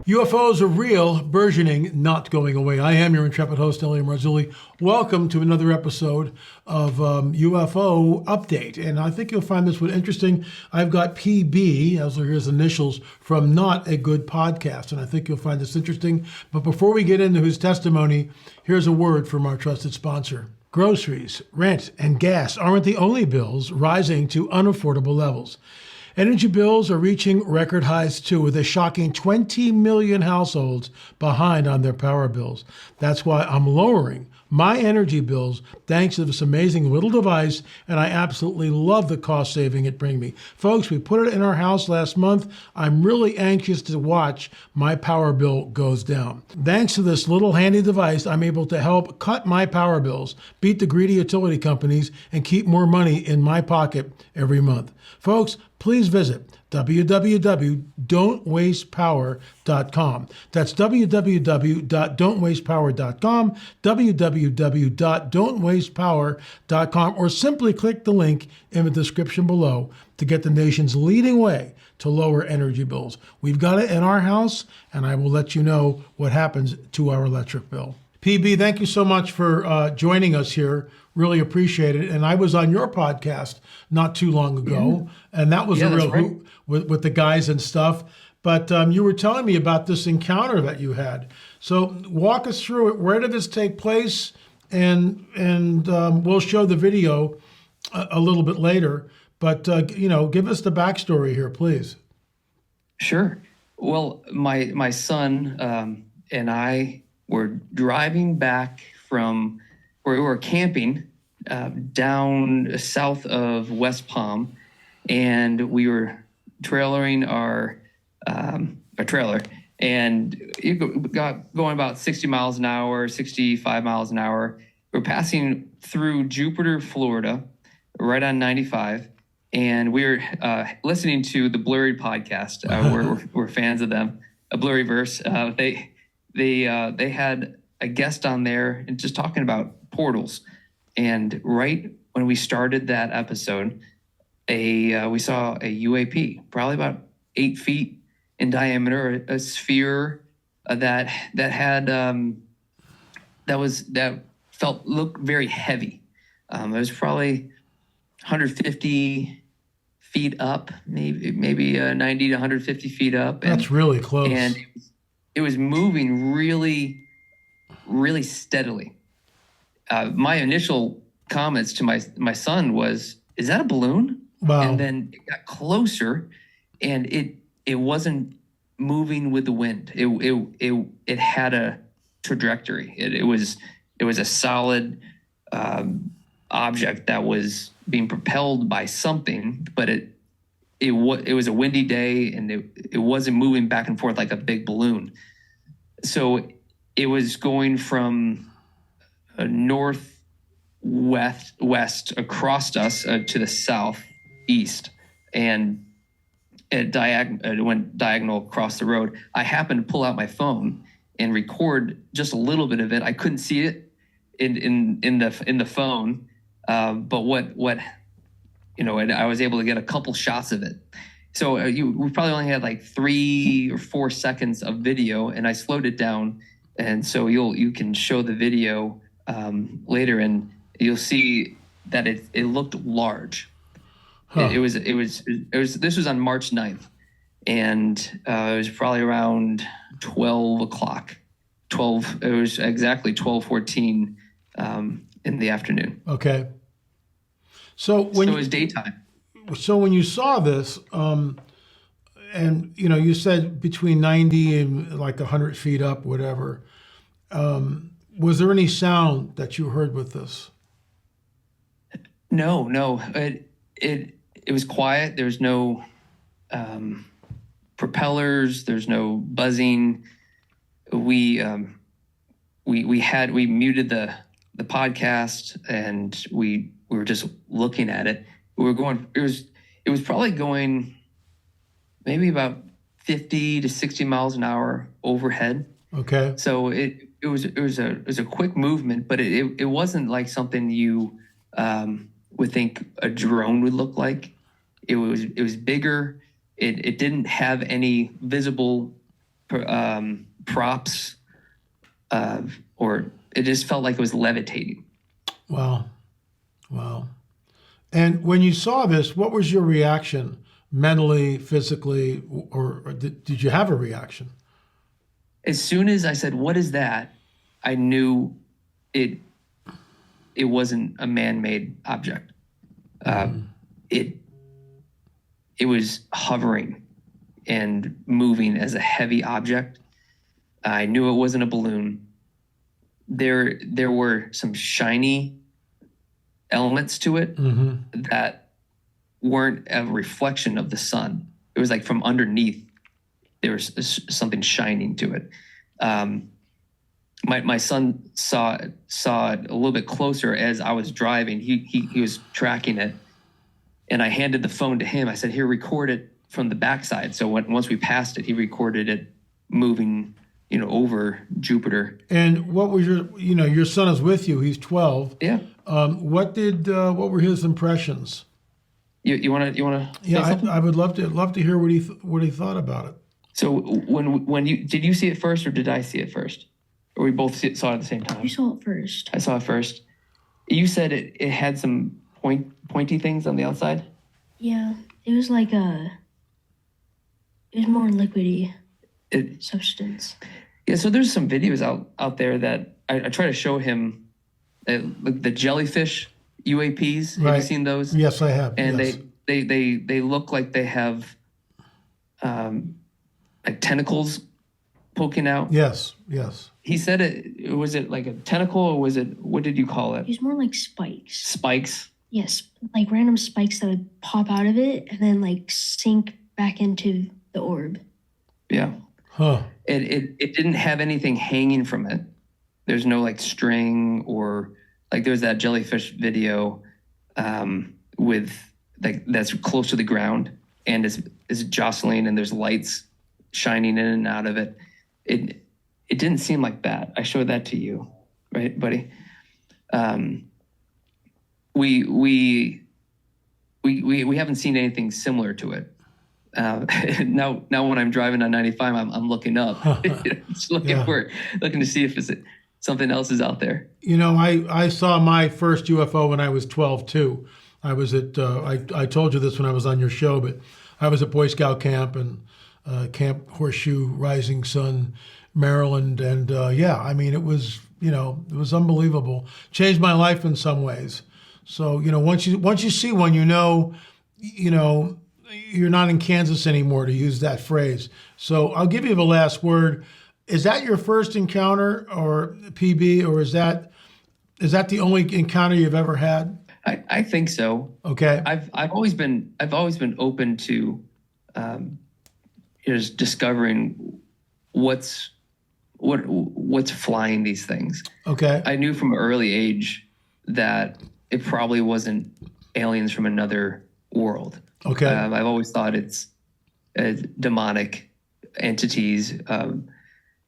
UFOs are real, burgeoning, not going away. I am your intrepid host, Elliot Marzulli. Welcome to another episode of UFO Update. And I think you'll find this one interesting. I've got PB, as are his initials, from Not a Good Podcast. And I think you'll find this interesting. But before we get into his testimony, here's a word from our trusted sponsor. Groceries, rent, and gas aren't the only bills rising to unaffordable levels. Energy bills are reaching record highs too, with a shocking 20 million households behind on their power bills. That's why I'm lowering my energy bills thanks to this amazing little device, and I absolutely love the cost saving it brings me. Folks, we put it in our house last month. I'm really anxious to watch my power bill goes down. Thanks to this little handy device, I'm able to help cut my power bills, beat the greedy utility companies, and keep more money in my pocket every month. Folks, please visit www.don'twastepower.com. That's www.don'twastepower.com, www.don'twastepower.com, or simply click the link in the description below to get the nation's leading way to lower energy bills. We've got it in our house, and I will let you know what happens to our electric bill. PB, thank you so much for joining us here. Really appreciate it. And I was on your podcast not too long ago, and that was a real hoot with the guys and stuff. But you were telling me about this encounter that you had. So walk us through it. Where did this take place? And we'll show the video a little bit later. But give us the backstory here, please. Sure. Well, my son and I were driving back from where we were camping down south of West Palm, and we were trailering our trailer, and it got going about 60 miles an hour, 65 miles an hour. We're passing through Jupiter, Florida, right on 95, and we were listening to the Blurry podcast. We're fans of them, a Blurryverse. They had a guest on there and just talking about portals. And right when we started that episode, we saw a UAP, probably about 8 feet in diameter, a sphere that looked very heavy. It was probably 150 feet up, maybe 90 to 150 feet up. That's really close. And it was moving really, really steadily. My initial comments to my son was, "Is that a balloon?" Wow. And then it got closer, and it wasn't moving with the wind. It had a trajectory. It was a solid object that was being propelled by something, but it was a windy day, and it wasn't moving back and forth like a big balloon. So it was going from northwest across us to the southeast, and it went diagonal across the road. I happened to pull out my phone and record just a little bit of it. I couldn't see it in the phone, but what and I was able to get a couple shots of it. So we probably only had like 3 or 4 seconds of video, and I slowed it down. And so you can show the video later, and you'll see that it looked large. Huh. This was on March 9th, and it was probably around 12 o'clock. It was exactly 12:14 in the afternoon. Okay. So it was daytime. So when you saw this, and you said between 90 and like 100 feet up, whatever, was there any sound that you heard with this? No. It was quiet. There was no propellers. There's no buzzing. We muted the podcast, and we were just looking at it. We were going. It was probably going maybe about 50 to 60 miles an hour overhead. Okay. So it was a quick movement, but it wasn't like something you would think a drone would look like. It was bigger. It didn't have any visible props, or it just felt like it was levitating. Wow. Wow. And when you saw this, what was your reaction mentally, physically, or did you have a reaction? As soon as I said, "What is that?" I knew it wasn't a man-made object. It was hovering and moving as a heavy object. I knew it wasn't a balloon. There were some shiny elements to it that weren't a reflection of the sun. It was like from underneath, there was something shining to it. My son saw it a little bit closer as I was driving. He was tracking it, and I handed the phone to him. I said, "Here, record it from the backside." So once we passed it, he recorded it moving, over Jupiter. And what was your son is with you. He's 12. Yeah. What were his impressions? You want to? Yeah, I would love to hear what he thought about it. So when did you see it first, or did I see it first? Or we both saw it at the same time? You saw it first. I saw it first. You said it had some pointy things on the outside? Yeah, it was like it was more liquidy substance. Yeah, so there's some videos out there that I try to show him, like the jellyfish UAPs. Have you seen those? Yes, I have. And yes. they look like they have like tentacles poking out. Yes, yes. He said was it like a tentacle, or what did you call it? It was more like spikes. Spikes? Yes, like random spikes that would pop out of it and then like sink back into the orb. Yeah. Huh. It didn't have anything hanging from it. There's no like string, or like there's that jellyfish video with like that's close to the ground and is jostling, and there's lights shining in and out of it. It didn't seem like that. I showed that to you, right, buddy? We haven't seen anything similar to it. Now when I'm driving on 95, I'm looking up, just looking looking to see if something else is out there. I saw my first UFO when I was 12 too. I was at I told you this when I was on your show, but I was at Boy Scout camp and Camp Horseshoe, Rising Sun, Maryland, and it was it was unbelievable. Changed my life in some ways. So once you see one, you're not in Kansas anymore, to use that phrase. So I'll give you the last word. Is that your first encounter, or PB, or is that the only encounter you've ever had? I think so. Okay. I've always been open to just discovering what's flying these things. Okay. I knew from an early age that it probably wasn't aliens from another world. Okay. I've always thought it's demonic entities,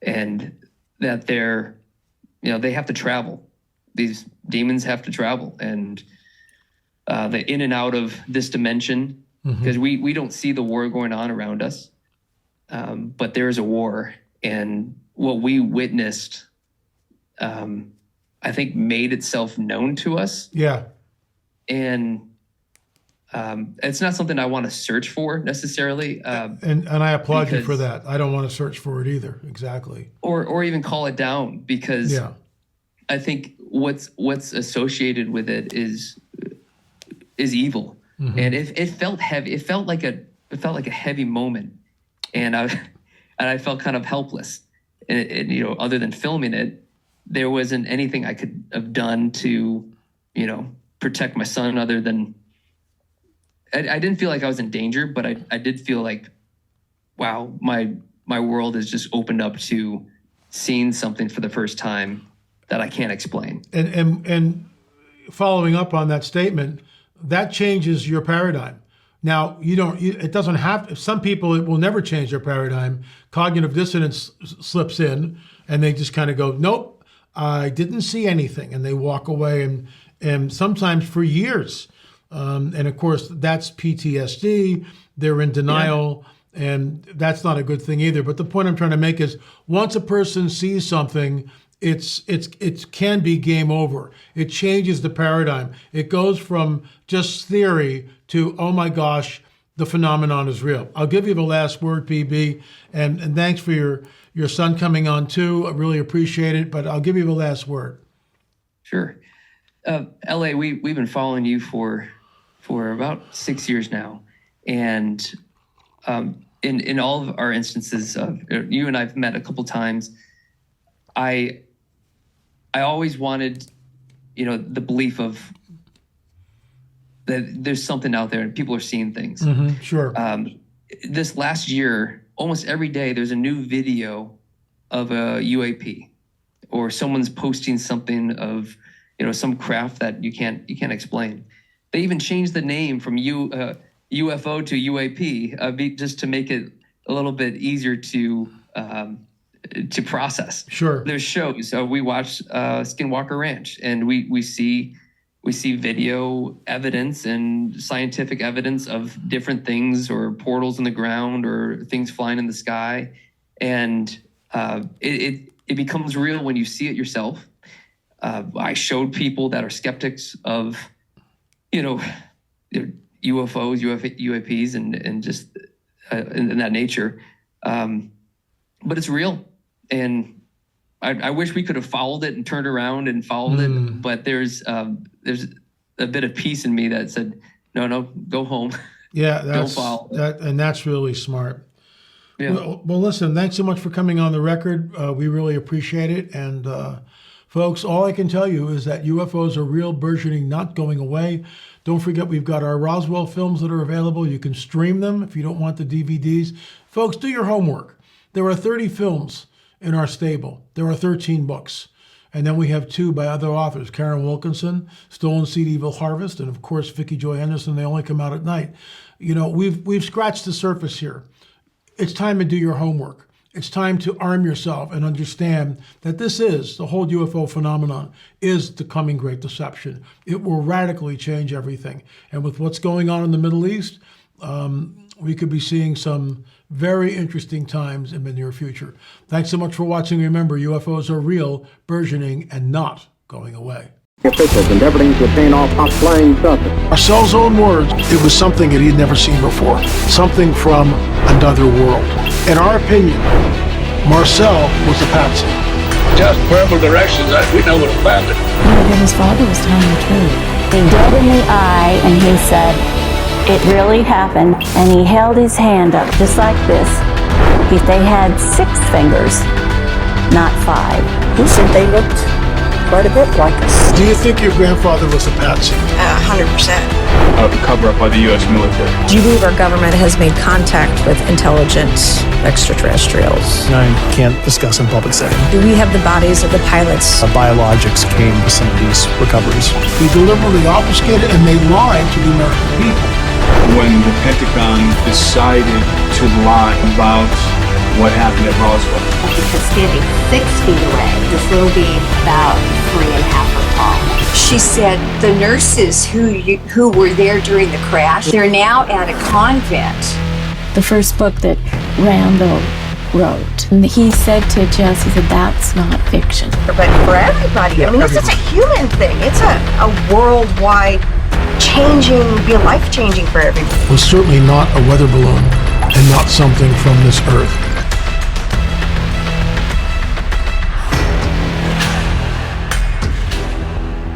and that they have to travel. These demons have to travel, and they're in and out of this dimension, because we don't see the war going on around us, but there is a war, and what we witnessed, I think, made itself known to us. Yeah. And it's not something I want to search for necessarily. And I applaud you for that. I don't want to search for it either. Exactly. Or even call it down, because I think what's associated with it is evil. And it felt heavy. It felt like a heavy moment, and I felt kind of helpless. And other than filming it, there wasn't anything I could have done to protect my son, other than I didn't feel like I was in danger, but I did feel like, wow, my world has just opened up to seeing something for the first time that I can't explain. And following up on that statement, that changes your paradigm. Now, it doesn't have, some people, it will never change their paradigm. Cognitive dissonance slips in, and they just kind of go, nope, I didn't see anything. And they walk away, and sometimes for years. And of course, that's PTSD. They're in denial. And that's not a good thing either. But the point I'm trying to make is once a person sees something, it can be game over. It changes the paradigm. It goes from just theory to, oh my gosh, the phenomenon is real. I'll give you the last word, PB, and thanks for your son coming on too. I really appreciate it, but I'll give you the last word. Sure. LA, we've been following you for about 6 years now. And in all of our instances, you and I've met a couple times, I always wanted, the belief of that there's something out there and people are seeing things. Mm-hmm, sure. This last year, almost every day, there's a new video of a UAP, or someone's posting something of, some craft that you can't explain. They even changed the name from UFO to UAP just to make it a little bit easier to process. Sure. There's shows. We watch Skinwalker Ranch, and we see video evidence and scientific evidence of different things, or portals in the ground, or things flying in the sky, and it becomes real when you see it yourself. I showed people that are skeptics of, UFOs, UAPs, and just in that nature. But it's real, and I wish we could have followed it and turned around and followed it. But there's a bit of peace in me that said, no, go home. Yeah, and that's really smart. Yeah. Well, listen, thanks so much for coming on the record. We really appreciate it. And folks, all I can tell you is that UFOs are real, burgeoning, not going away. Don't forget, we've got our Roswell films that are available. You can stream them if you don't want the DVDs. Folks, do your homework. There are 30 films in our stable. There are 13 books. And then we have 2 by other authors, Karen Wilkinson, Stolen Seed, Evil Harvest, and of course, Vicki Joy Henderson. They only come out at night. We've scratched the surface here. It's time to do your homework. It's time to arm yourself and understand that the whole UFO phenomenon is the coming great deception. It will radically change everything. And with what's going on in the Middle East, we could be seeing some very interesting times in the near future. Thanks so much for watching. Remember, UFOs are real, burgeoning, and not going away. Officials endeavoring to obtain all top flying saucers. Marcel's own words, it was something that he'd never seen before, something from another world. In our opinion, Marcel was a patsy. Just verbal directions that we know was abandoned. That his father was telling the truth. He dead in the eye, and he said, "It really happened," and he held his hand up just like this. They had 6 fingers, not 5. He said they looked quite a bit like us. Do you think your grandfather was a patsy? 100%. A cover-up by the U.S. military. Do you believe our government has made contact with intelligent extraterrestrials? I can't discuss in public setting. Do we have the bodies of the pilots? Biologics came with some of these recoveries. He deliberately obfuscated and made lied to the American people. When the Pentagon decided to lie about what happened at Roswell. Because standing 6 feet away, this little being about 3.5 foot tall. She said the nurses who were there during the crash, they're now at a convent. The first book that Randall wrote, and he said to Jess, he said, "That's not fiction." But for everybody, I mean, this is a human thing. It's a worldwide changing, be life-changing for everybody. Was certainly not a weather balloon and not something from this earth.